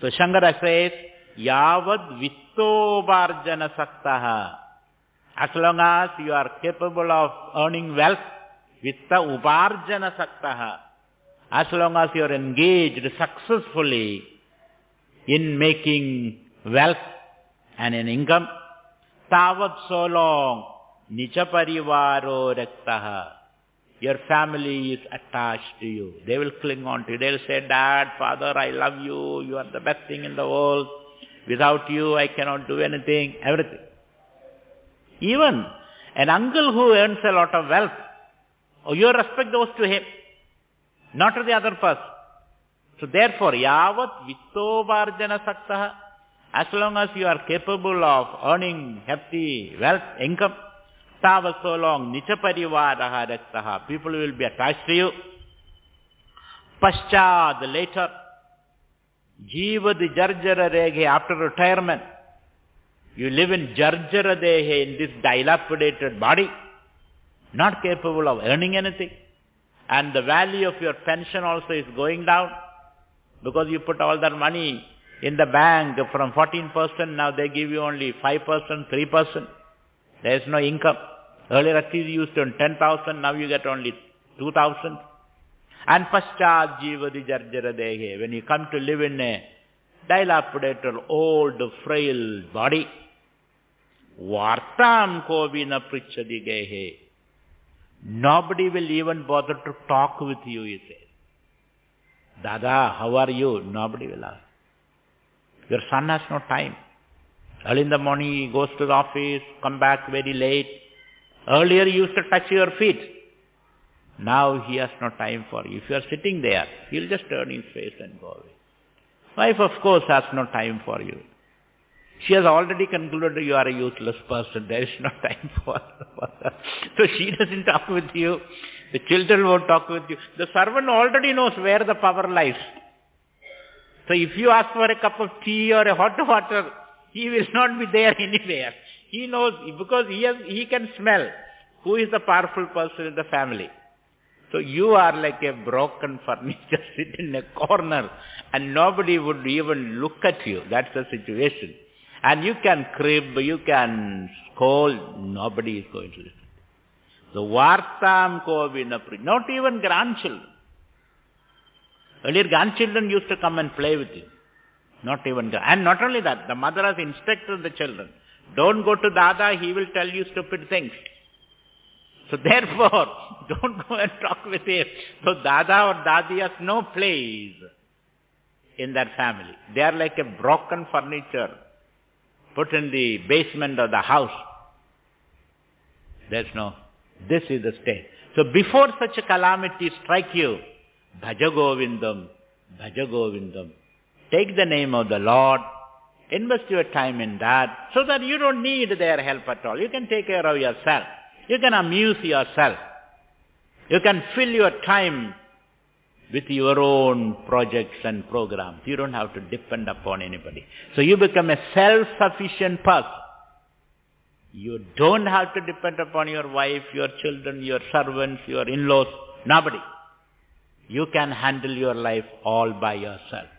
So Shankara says, Yavad vittobarjana saktaha. As long as you are capable of earning wealth, vitta uparjana saktaha. As long as you are engaged successfully in making wealth and an income, tavat so long, nicha parivaro raktaha. Your family is attached to you. They will cling on to you. They will say, Dad, Father, I love you. You are the best thing in the world. Without you, I cannot do anything. Everything. Even an uncle who earns a lot of wealth, your respect goes to him, not to the other person. So therefore, yavat vittovarjana saktaha, as long as you are capable of earning hefty wealth, income, tavat so long, nicha parivaraha raktaha, people will be attached to you. Paschad, later, jivad jarjara reghe, after retirement, you live in jarjara dehe, in this dilapidated body, not capable of earning anything. And the value of your pension also is going down, because you put all that money in the bank from 14%, now they give you only 5%, 3%. There is no income. Earlier at least you used to earn 10,000, now you get only 2,000. And paschad jivadi jarjara dehe, when you come to live in a dilapidated, old, frail body, vartam kovina prichadi gehe, nobody will even bother to talk with you, he says. Dada, how are you? Nobody will ask. Your son has no time. Early in the morning he goes to the office, come back very late. Earlier he used to touch your feet. Now he has no time for you. If you are sitting there, he'll just turn his face and go away. Wife, of course, has no time for you. She has already concluded you are a useless person. There is no time for her. So she doesn't talk with you. The children won't talk with you. The servant already knows where the power lies. So if you ask for a cup of tea or a hot water, he will not be there anywhere. He knows, because he can smell who is the powerful person in the family. So you are like a broken furniture, sit in a corner, and nobody would even look at you. That's the situation. And you can crib, you can scold, nobody is going to listen. So vartam kovina pri, not even grandchildren. Earlier grandchildren used to come and play with you. Not even, and not only that, the mother has instructed the children, don't go to Dada, he will tell you stupid things. So therefore, don't go and talk with him. So Dada or Dadi has no place in that family. They are like a broken furniture put in the basement of the house. There's no, this is the state. So before such a calamity strike you, Bhajagovindam, Bhajagovindam. Take the name of the Lord, invest your time in that, so that you don't need their help at all. You can take care of yourself. You can amuse yourself. You can fill your time with your own projects and programs. You don't have to depend upon anybody. So you become a self-sufficient person. You don't have to depend upon your wife, your children, your servants, your in-laws, nobody. You can handle your life all by yourself.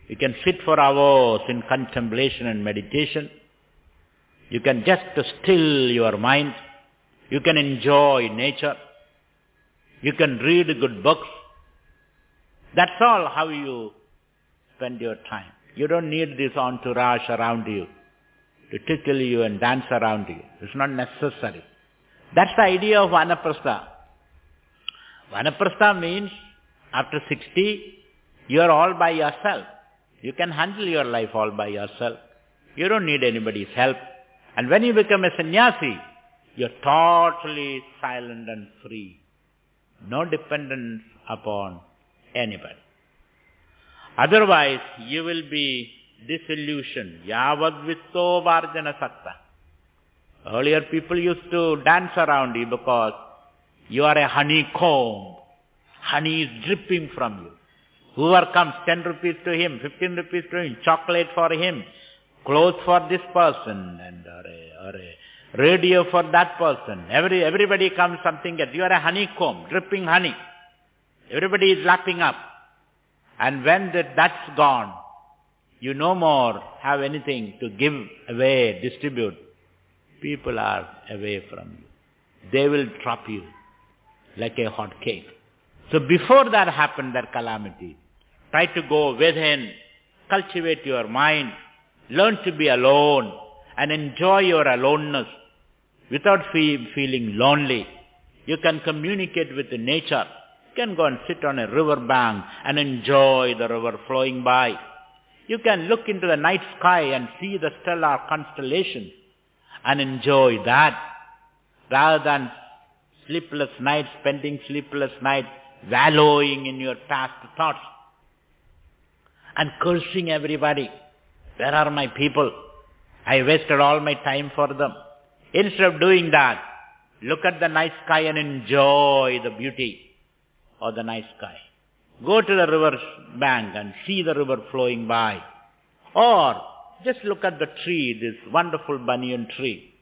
You can sit for hours in contemplation and meditation. You can just still your mind. You can enjoy nature. You can read good books. That's all how you spend your time. You don't need this entourage around you to tickle you and dance around you. It's not necessary. That's the idea of Vanaprastha. Vanaprastha means after 60, you are all by yourself. You can handle your life all by yourself. You don't need anybody's help. And when you become a sannyasi, you're totally silent and free. No dependence upon anybody. Otherwise, you will be disillusioned. Yavad vitto varjana sakta. Earlier people used to dance around you because you are a honeycomb. Honey is dripping from you. Whoever comes, 10 rupees to him, 15 rupees to him, chocolate for him, clothes for this person, and or a radio for that person. Everybody comes, something else. You are a honeycomb, dripping honey. Everybody is lapping up. And when that's gone, you no more have anything to give away, distribute, people are away from you. They will drop you like a hot cake. So before that happened, that calamity, try to go within, cultivate your mind, learn to be alone and enjoy your aloneness without feeling lonely. You can communicate with the nature. You can go and sit on a river bank and enjoy the river flowing by. You can look into the night sky and see the stellar constellations and enjoy that, rather than sleepless nights, spending sleepless nights, wallowing in your past thoughts and cursing everybody. Where are my people? I wasted all my time for them. Instead of doing that, look at the night sky and enjoy the beauty of the night sky. Go to the river bank and see the river flowing by. Or just look at the tree, this wonderful banyan tree,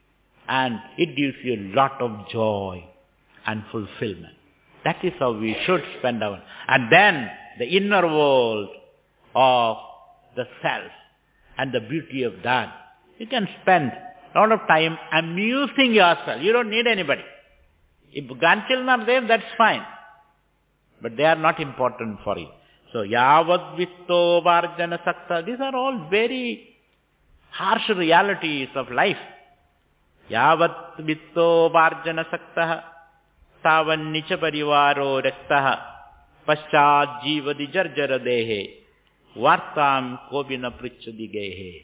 and it gives you a lot of joy and fulfillment. That is how we should spend our... And then the inner world of the self and the beauty of that. You can spend a lot of time amusing yourself. You don't need anybody. If grandchildren are there, that's fine. But they are not important for you. So, Yavad Vitto Varjana Sakta, these are all very harsh realities of life. Yavat Vitto Varjana Sakta, Tavan Nicha Parivaro Rektaha, Paschad Jivadi Jarjara Dehe, Vartam Kobina Prichadi Gehe.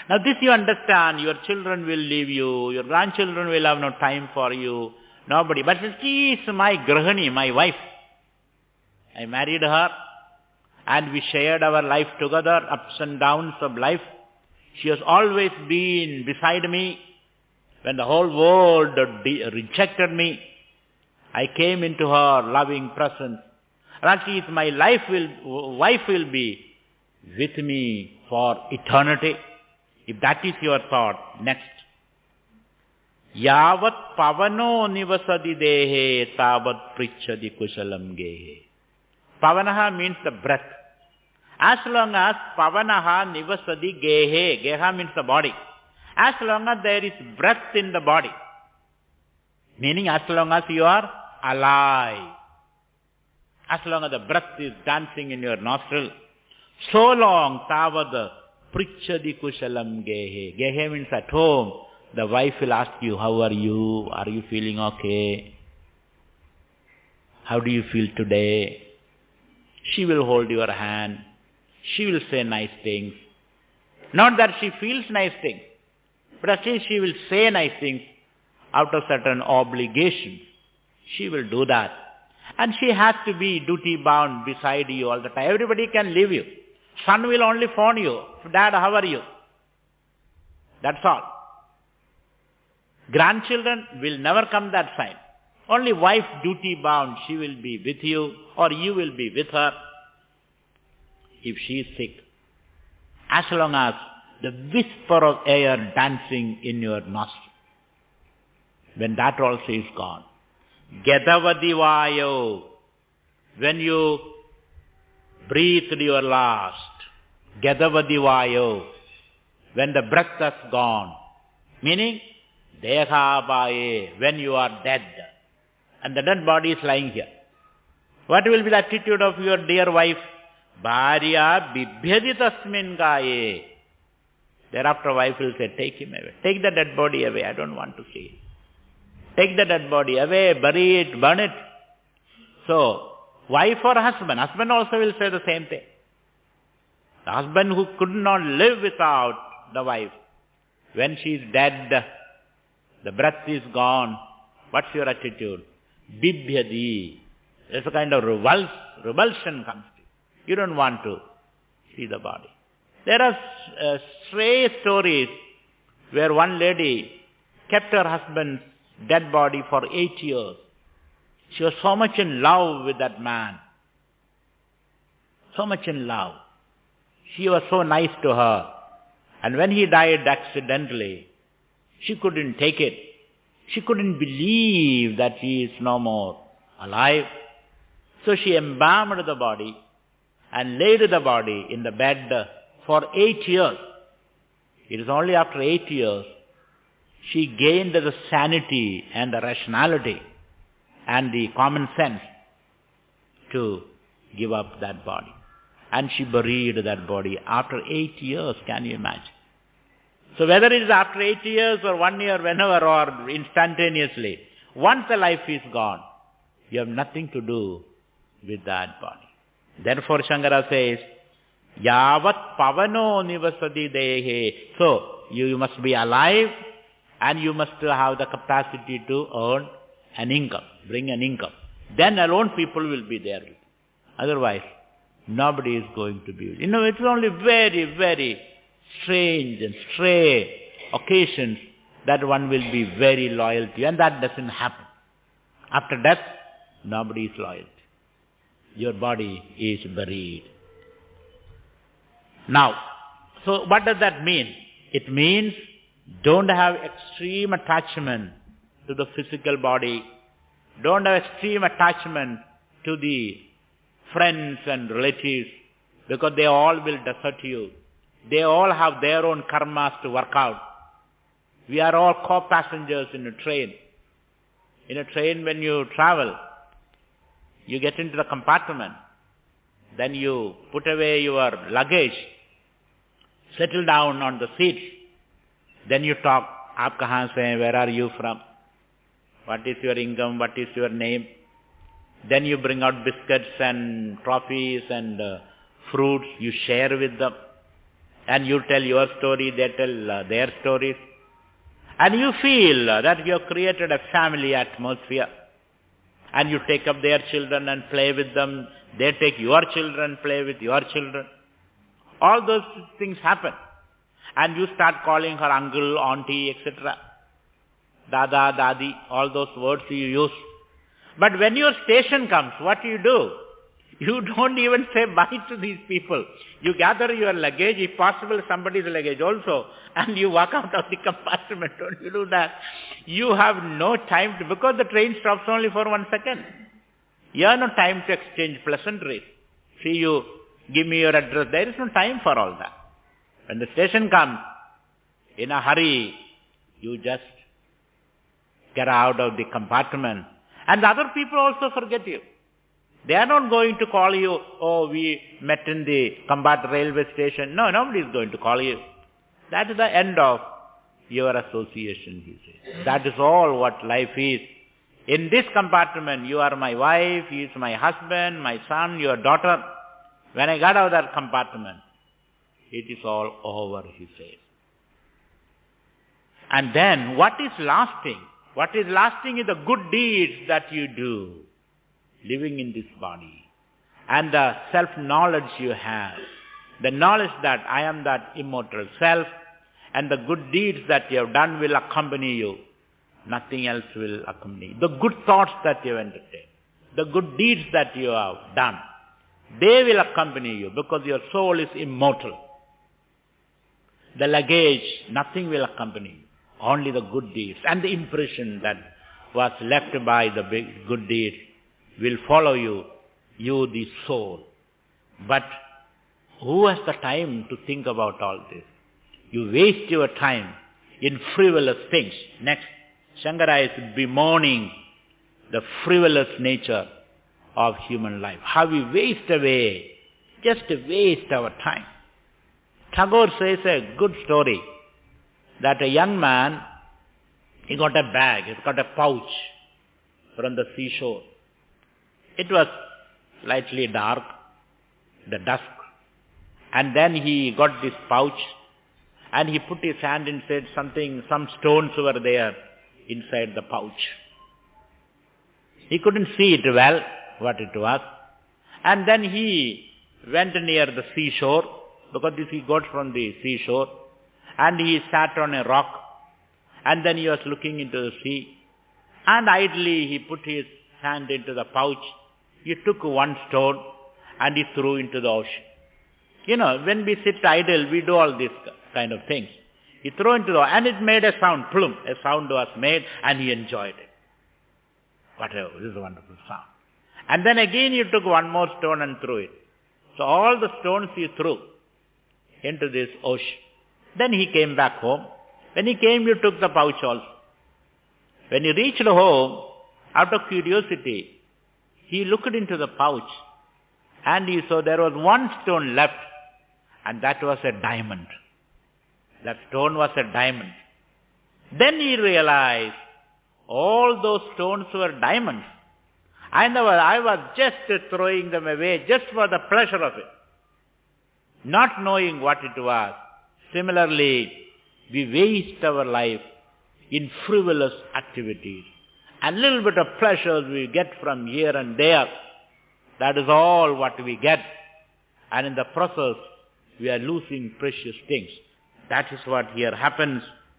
Now this you understand, your children will leave you, your grandchildren will have no time for you, nobody. But she is my Grahani, my wife. I married her and we shared our life together, ups and downs of life. She has always been beside me when the whole world rejected me. I came into her loving presence. And she is my wife will be with me for eternity. If that is your thought, next. Yavat pavano nivasadi dehe tavat prichadi kusalam gehe. Pavanaha means the breath. As long as pavanaha nivasadi gehe, geha means the body. As long as there is breath in the body, meaning as long as you are alive, as long as the breath is dancing in your nostril, so long tavad prichadi kusalam gehe. Gehe means at home. The wife will ask you, how are you? Are you feeling okay? How do you feel today? She will hold your hand. She will say nice things. Not that she feels nice things, but at least she will say nice things out of certain obligations. She will do that. And she has to be duty bound beside you all the time. Everybody can leave you. Son will only phone you. Dad, how are you? That's all. Grandchildren will never come that side. Only wife duty bound, she will be with you or you will be with her if she is sick. As long as the whisper of air dancing in your nostril, when that also is gone. Gedavadivayo, when you breathed your last. Gedavadivayo, when the breath has gone. Meaning, Deha Baye, when you are dead. And the dead body is lying here. What will be the attitude of your dear wife? Bharya bibhyadi tasmin gaye. Thereafter wife will say, take him away. Take the dead body away. I don't want to see it. Take the dead body away, bury it, burn it. So, wife or husband? Husband also will say the same thing. The husband who could not live without the wife, when she is dead, the breath is gone, what's your attitude? Bibhyadi. There's a kind of revulsion comes to you. You don't want to see the body. There are stray stories where one lady kept her husband's dead body for 8 years. She was so much in love with that man. So much in love. She was so nice to her. And when he died accidentally, she couldn't take it. She couldn't believe that he is no more alive. So she embalmed the body and laid the body in the bed for 8 years. It is only after 8 years she gained the sanity and the rationality and the common sense to give up that body. And she buried that body after 8 years, can you imagine? So whether it is after 8 years or 1 year, whenever, or instantaneously, once the life is gone, you have nothing to do with that body. Therefore Shankara says, Yavat pavano nivasadi dehe. So you must be alive and you must have the capacity to earn an income, bring an income. Then alone people will be there. Otherwise, nobody is going to be. It's only very, very strange and stray occasions that one will be very loyal to you, and that doesn't happen. After death, nobody is loyal to you. Your body is buried. Now, so what does that mean? It means don't have extreme attachment to the physical body. Don't have extreme attachment to the friends and relatives, because they all will desert you. They all have their own karmas to work out. We are all co-passengers in a train. In a train, when you travel, you get into the compartment. Then you put away your luggage, settle down on the seats. Then you talk, Aap kahan se hain? Where are you from? What is your income? What is your name? Then you bring out biscuits and trophies and fruits. You share with them. And you tell your story, they tell their stories. And you feel that you have created a family atmosphere. And you take up their children and play with them. They take your children, play with your children. All those things happen. And you start calling her uncle, auntie, etc. Dada, dadi, all those words you use. But when your station comes, what do? You don't even say bye to these people. You gather your luggage, if possible somebody's luggage also, and you walk out of the compartment. Don't you do that? You have no time to, because the train stops only for 1 second. You have no time to exchange pleasantries. See you, give me your address. There is no time for all that. When the station comes, in a hurry, you just get out of the compartment. And the other people also forget you. They are not going to call you, oh, we met in the Kambat railway station. No, nobody is going to call you. That is the end of your association, he says. That is all what life is. In this compartment, you are my wife, he is my husband, my son, your daughter. When I got out of that compartment, it is all over, he says. And then, what is lasting? What is lasting is the good deeds that you do, living in this body. And the self-knowledge you have. The knowledge that I am that immortal self, and the good deeds that you have done will accompany you. Nothing else will accompany you. The good thoughts that you have entertained, the good deeds that you have done, they will accompany you, because your soul is immortal. The luggage, nothing will accompany you. Only the good deeds and the impression that was left by the big good deeds will follow you, the soul. But who has the time to think about all this? You waste your time in frivolous things. Next, Shankara is bemoaning the frivolous nature of human life. How we waste away, just waste our time. Tagore says a good story, that a young man, he got a bag, he got a pouch from the seashore. It was slightly dark, the dusk. And then he got this pouch and he put his hand inside some stones were there inside the pouch. He couldn't see it well, what it was. And then he went near the seashore, because this he got from the seashore, and he sat on a rock, and then he was looking into the sea, and idly he put his hand into the pouch. He took one stone and he threw into the ocean. When we sit idle, we do all these kind of things. He threw into the ocean, and it made a sound, plum, a sound was made, and he enjoyed it. Whatever, this is a wonderful sound. And then again he took one more stone and threw it. So all the stones he threw, into this ocean. Then he came back home. When he came, you took the pouch also. When he reached home, out of curiosity, he looked into the pouch and he saw there was one stone left, and that was a diamond. That stone was a diamond. Then he realized all those stones were diamonds. I was just throwing them away just for the pleasure of it, not knowing what it was. Similarly, we waste our life in frivolous activities. A little bit of pleasures we get from here and there. That is all what we get. And in the process, we are losing precious things. That is what here happens.